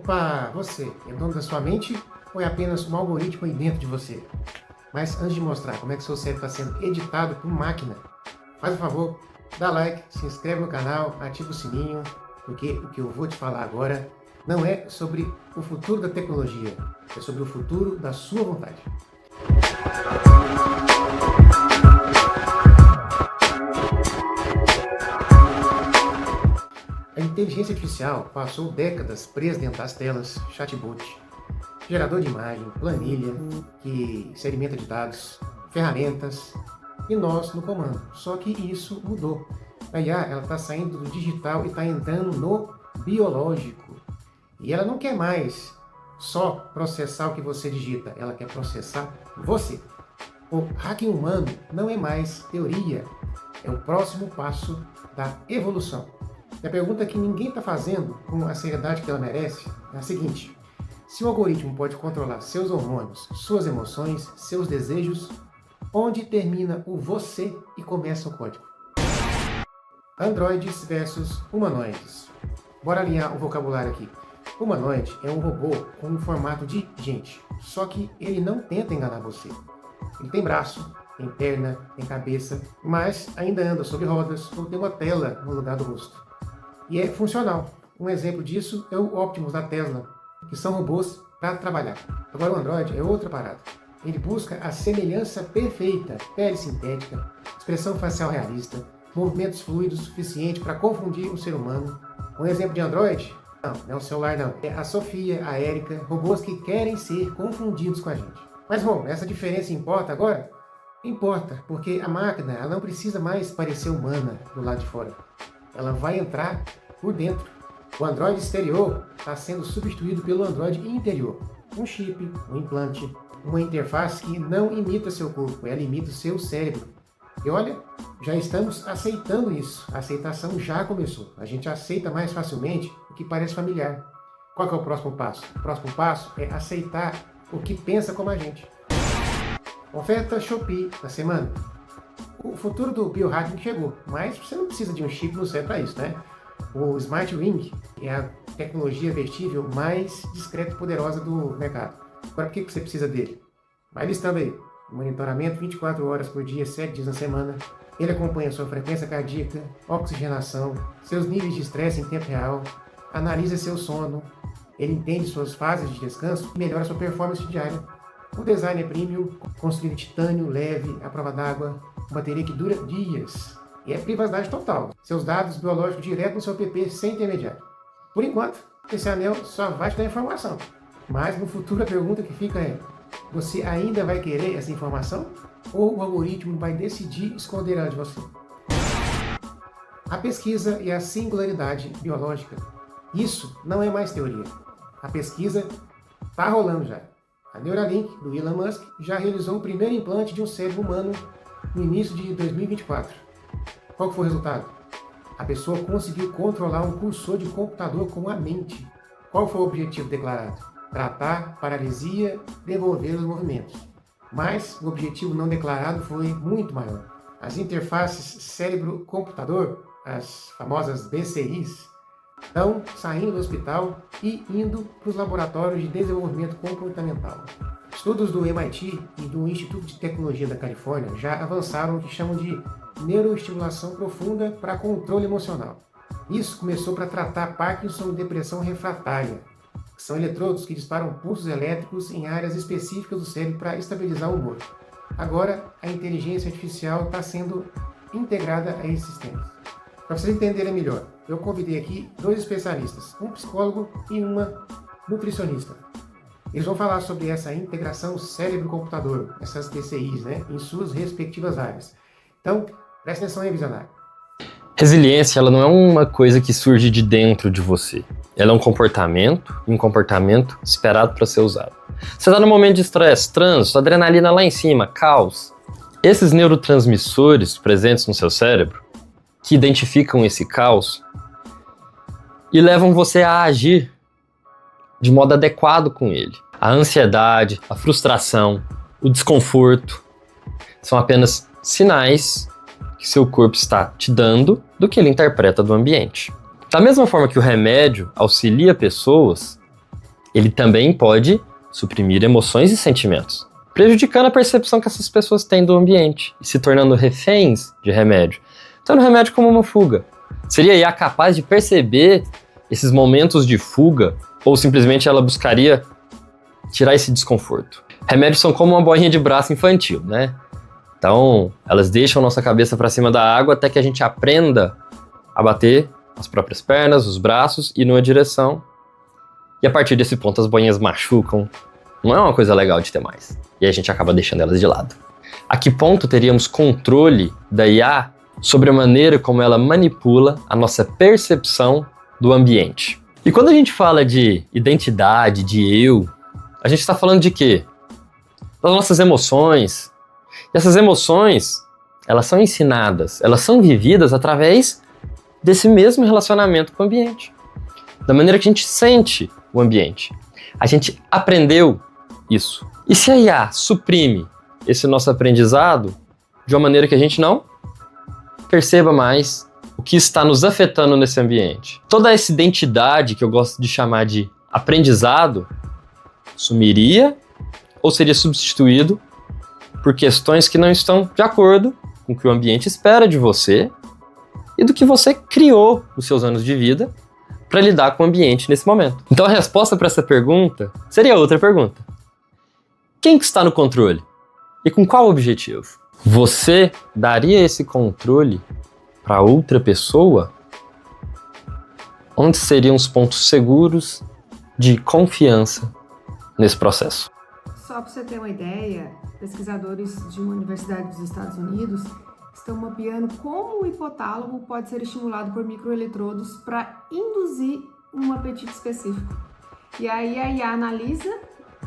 Opa, você é dono da sua mente ou é apenas um algoritmo aí dentro de você? Mas antes de mostrar como é que seu cérebro está sendo editado por máquina, faz um favor, dá like, se inscreve no canal, ativa o sininho, porque o que eu vou te falar agora não é sobre o futuro da tecnologia, é sobre o futuro da sua vontade. A inteligência artificial passou décadas presa dentro das telas, chatbot, gerador de imagem, planilha, que se alimenta de dados, ferramentas, e nós no comando. Só que isso mudou. A IA está saindo do digital e está entrando no biológico. E ela não quer mais só processar o que você digita, ela quer processar você. O hacking humano não é mais teoria, é o próximo passo da evolução. E a pergunta que ninguém está fazendo com a seriedade que ela merece é a seguinte: se o algoritmo pode controlar seus hormônios, suas emoções, seus desejos, onde termina o você e começa o código? Androides versus humanoides. Bora alinhar o vocabulário aqui. Humanoide é um robô com um formato de gente, só que ele não tenta enganar você. Ele tem braço, tem perna, tem cabeça, mas ainda anda sobre rodas ou tem uma tela no lugar do rosto. E é funcional. Um exemplo disso é o Optimus da Tesla, que são robôs para trabalhar. Agora o Android é outra parada. Ele busca a semelhança perfeita, pele sintética, expressão facial realista, movimentos fluidos suficiente para confundir o ser humano. Um exemplo de Android? Não é o celular não. É a Sofia, a Erika, robôs que querem ser confundidos com a gente. Mas bom, essa diferença importa agora? Importa, porque a máquina ela não precisa mais parecer humana do lado de fora. Ela vai entrar por dentro. O Android exterior está sendo substituído pelo Android interior. Um chip, um implante, uma interface que não imita seu corpo, ela imita o seu cérebro. E olha, já estamos aceitando isso. A aceitação já começou. A gente aceita mais facilmente o que parece familiar. Qual que é o próximo passo? O próximo passo é aceitar o que pensa como a gente. Oferta Shopee da semana. O futuro do biohacking chegou, mas você não precisa de um chip no cérebro para isso, né? O Smart Ring é a tecnologia vestível mais discreta e poderosa do mercado. Agora, por que você precisa dele? Vai listando aí. Monitoramento 24 horas por dia, 7 dias na semana. Ele acompanha sua frequência cardíaca, oxigenação, seus níveis de estresse em tempo real, analisa seu sono, ele entende suas fases de descanso e melhora sua performance diária. O design é premium, construído em titânio, leve, à prova d'água, bateria que dura dias. E é privacidade total. Seus dados biológicos direto no seu PP sem intermediário. Por enquanto, esse anel só vai te dar informação. Mas no futuro a pergunta que fica é: você ainda vai querer essa informação? Ou o algoritmo vai decidir esconder ela de você? A pesquisa e a singularidade biológica. Isso não é mais teoria. A pesquisa está rolando já. A Neuralink, do Elon Musk, já realizou o primeiro implante de um cérebro humano no início de 2024. Qual foi o resultado? A pessoa conseguiu controlar um cursor de computador com a mente. Qual foi o objetivo declarado? Tratar paralisia, devolver os movimentos. Mas o objetivo não declarado foi muito maior. As interfaces cérebro-computador, as famosas BCIs, estão saindo do hospital e indo para os laboratórios de desenvolvimento comportamental. Estudos do MIT e do Instituto de Tecnologia da Califórnia já avançaram o que chamam de neuroestimulação profunda para controle emocional. Isso começou para tratar Parkinson e depressão refratária, que são eletrodos que disparam pulsos elétricos em áreas específicas do cérebro para estabilizar o humor. Agora, a inteligência artificial está sendo integrada a esses sistemas. Para vocês entenderem melhor, eu convidei aqui 2 especialistas, um psicólogo e uma nutricionista. Eles vão falar sobre essa integração cérebro-computador, essas PCIs, em suas respectivas áreas. Então, presta atenção aí, visionário. Resiliência, ela não é uma coisa que surge de dentro de você. Ela é um comportamento esperado para ser usado. Você está no momento de estresse, trânsito, adrenalina lá em cima, caos. Esses neurotransmissores presentes no seu cérebro, que identificam esse caos e levam você a agir de modo adequado com ele. A ansiedade, a frustração, o desconforto são apenas sinais que seu corpo está te dando do que ele interpreta do ambiente. Da mesma forma que o remédio auxilia pessoas Ele também pode suprimir emoções e sentimentos, prejudicando a percepção que essas pessoas têm do ambiente e se tornando reféns de remédio, tendo o remédio como uma fuga. Seria a IA capaz de perceber esses momentos de fuga ou simplesmente ela buscaria tirar esse desconforto? Remédios são como uma boinha de braço infantil, né? Então, elas deixam nossa cabeça para cima da água até que a gente aprenda a bater as próprias pernas, os braços e numa direção. E a partir desse ponto as boinhas machucam. Não é uma coisa legal de ter mais. E a gente acaba deixando elas de lado. A que ponto teríamos controle da IA sobre a maneira como ela manipula a nossa percepção do ambiente? E quando a gente fala de identidade, de eu, a gente está falando de quê? Das nossas emoções. E essas emoções, elas são ensinadas, elas são vividas através desse mesmo relacionamento com o ambiente. Da maneira que a gente sente o ambiente. A gente aprendeu isso. E se a IA suprime esse nosso aprendizado de uma maneira que a gente não perceba mais o que está nos afetando nesse ambiente? Toda essa identidade que eu gosto de chamar de aprendizado sumiria ou seria substituído por questões que não estão de acordo com o que o ambiente espera de você e do que você criou nos seus anos de vida para lidar com o ambiente nesse momento. Então a resposta para essa pergunta seria outra pergunta. Quem que está no controle? E com qual objetivo? Você daria esse controle para outra pessoa? Onde seriam os pontos seguros de confiança nesse processo? Só para você ter uma ideia, pesquisadores de uma universidade dos Estados Unidos estão mapeando como o hipotálamo pode ser estimulado por microeletrodos para induzir um apetite específico. E aí a IA analisa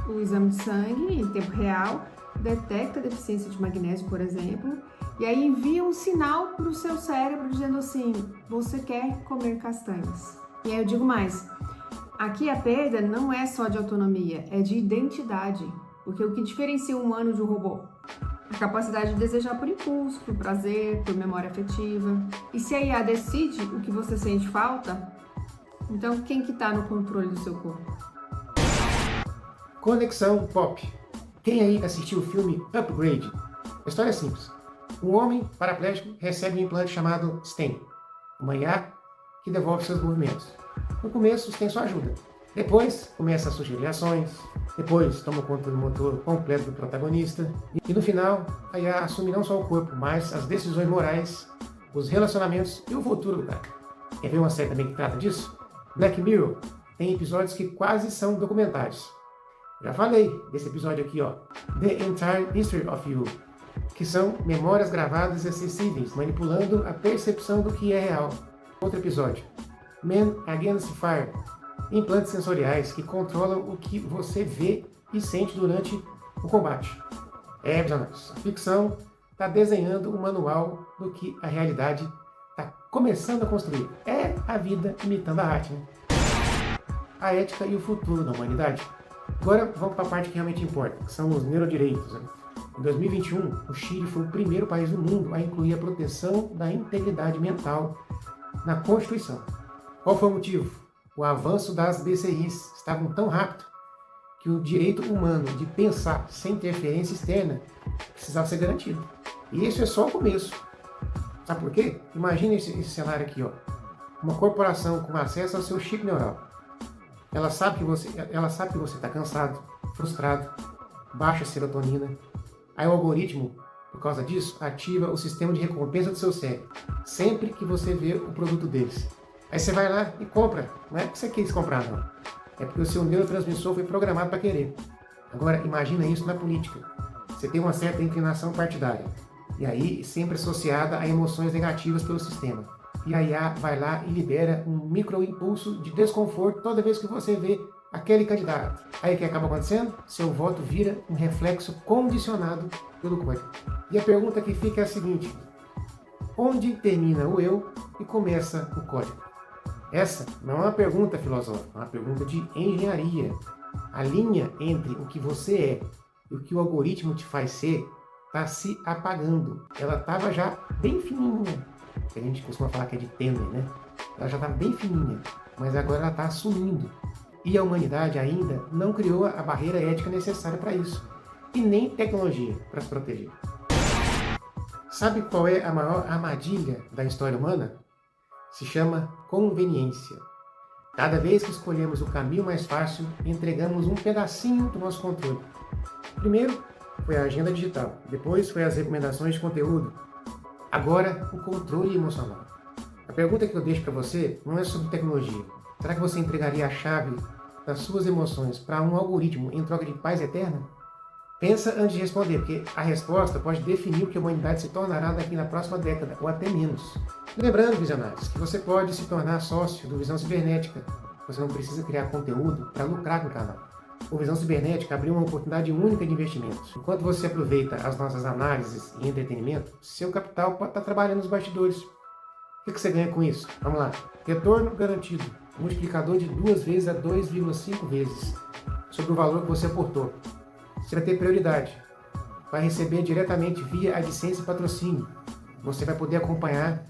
o exame de sangue em tempo real, detecta a deficiência de magnésio, por exemplo, e aí envia um sinal para o seu cérebro dizendo assim, você quer comer castanhas. E aí eu digo mais, aqui a perda não é só de autonomia, é de identidade. Porque o que diferencia um humano de um robô? A capacidade de desejar por impulso, por prazer, por memória afetiva. E se a IA decide o que você sente falta, então quem que está no controle do seu corpo? Conexão Pop. Quem aí assistiu o filme Upgrade? A história é simples. Um homem paraplégico recebe um implante chamado STEM, uma IA que devolve seus movimentos. No começo, o STEM só ajuda. Depois, começa a sugerir ações. Depois, toma conta do motor completo do protagonista. E no final, a IA assume não só o corpo, mas as decisões morais, os relacionamentos e o futuro do cara. Quer ver uma série também que trata disso? Black Mirror tem episódios que quase são documentários. Já falei desse episódio aqui, ó. The Entire History of You, que são memórias gravadas e acessíveis, manipulando a percepção do que é real. Outro episódio, Man Against Fire, implantes sensoriais que controlam o que você vê e sente durante o combate. A ficção está desenhando um manual do que a realidade está começando a construir. É a vida imitando a arte, né? A ética e o futuro da humanidade. Agora vamos para a parte que realmente importa, que são os neurodireitos, né? Em 2021, o Chile foi o primeiro país do mundo a incluir a proteção da integridade mental na Constituição. Qual foi o motivo? O avanço das BCIs estavam tão rápido que o direito humano de pensar sem interferência externa precisava ser garantido. E isso é só o começo. Sabe por quê? Imagine esse cenário aqui, ó. Uma corporação com acesso ao seu chip neural. Ela sabe que você está cansado, frustrado, baixa serotonina. Aí o algoritmo, por causa disso, ativa o sistema de recompensa do seu cérebro, sempre que você vê o produto deles. Aí você vai lá e compra. Não é porque você quis comprar, não. É porque o seu neurotransmissor foi programado para querer. Agora, imagina isso na política. Você tem uma certa inclinação partidária. E aí, sempre associada a emoções negativas pelo sistema. E a IA vai lá e libera um microimpulso de desconforto toda vez que você vê aquele candidato. Aí o que acaba acontecendo? Seu voto vira um reflexo condicionado pelo código. E a pergunta que fica é a seguinte: onde termina o eu e começa o código? Essa não é uma pergunta filosófica, é uma pergunta de engenharia. A linha entre o que você é e o que o algoritmo te faz ser está se apagando. Ela estava já bem fininha. A gente costuma falar que é de tênue, né? Ela já estava bem fininha, mas agora ela está sumindo. E a humanidade ainda não criou a barreira ética necessária para isso, e nem tecnologia para se proteger. Sabe qual é a maior armadilha da história humana? Se chama conveniência. Cada vez que escolhemos o caminho mais fácil, entregamos um pedacinho do nosso controle. Primeiro foi a agenda digital, depois foi as recomendações de conteúdo, agora o controle emocional. A pergunta que eu deixo para você não é sobre tecnologia. Será que você entregaria a chave das suas emoções para um algoritmo em troca de paz eterna? Pensa antes de responder, porque a resposta pode definir o que a humanidade se tornará daqui na próxima década, ou até menos. E lembrando, visionários, que você pode se tornar sócio do Visão Cibernética. Você não precisa criar conteúdo para lucrar com o canal. O Visão Cibernética abriu uma oportunidade única de investimentos. Enquanto você aproveita as nossas análises e entretenimento, seu capital pode estar trabalhando nos bastidores. O que você ganha com isso? Vamos lá. Retorno garantido. Multiplicador de 2 vezes a 2,5 vezes sobre o valor que você aportou. Você vai ter prioridade. Vai receber diretamente via AdSense e patrocínio. Você vai poder acompanhar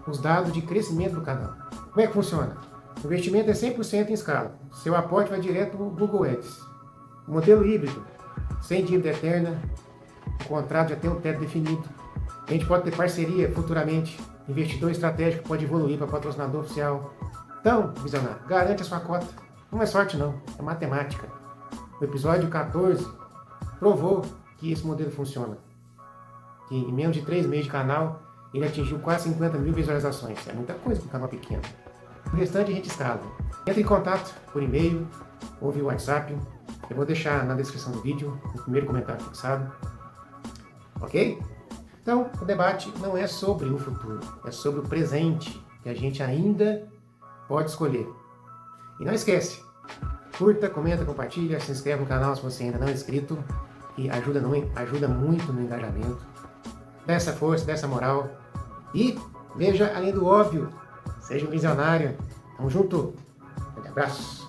os dados de crescimento do canal. Como é que funciona? O investimento é 100% em escala. Seu aporte vai direto para o Google Ads. O modelo híbrido, sem dívida eterna, o contrato já tem um teto definido. A gente pode ter parceria futuramente. Investidor estratégico pode evoluir para patrocinador oficial. Então, visionário, garante a sua cota. Não é sorte não, é matemática. O episódio 14 provou que esse modelo funciona. Que em menos de 3 meses de canal, ele atingiu quase 50 mil visualizações. É muita coisa para um canal pequeno. O restante a gente escala. Entre em contato por e-mail ou via WhatsApp. Eu vou deixar na descrição do vídeo, no primeiro comentário fixado. Ok? Então, o debate não é sobre o futuro, é sobre o presente, que a gente ainda pode escolher. E não esquece, curta, comenta, compartilha, se inscreve no canal se você ainda não é inscrito, que ajuda muito no engajamento. Dá essa força, dá essa moral. E veja além do óbvio, seja um visionário. Tamo junto. Um abraço.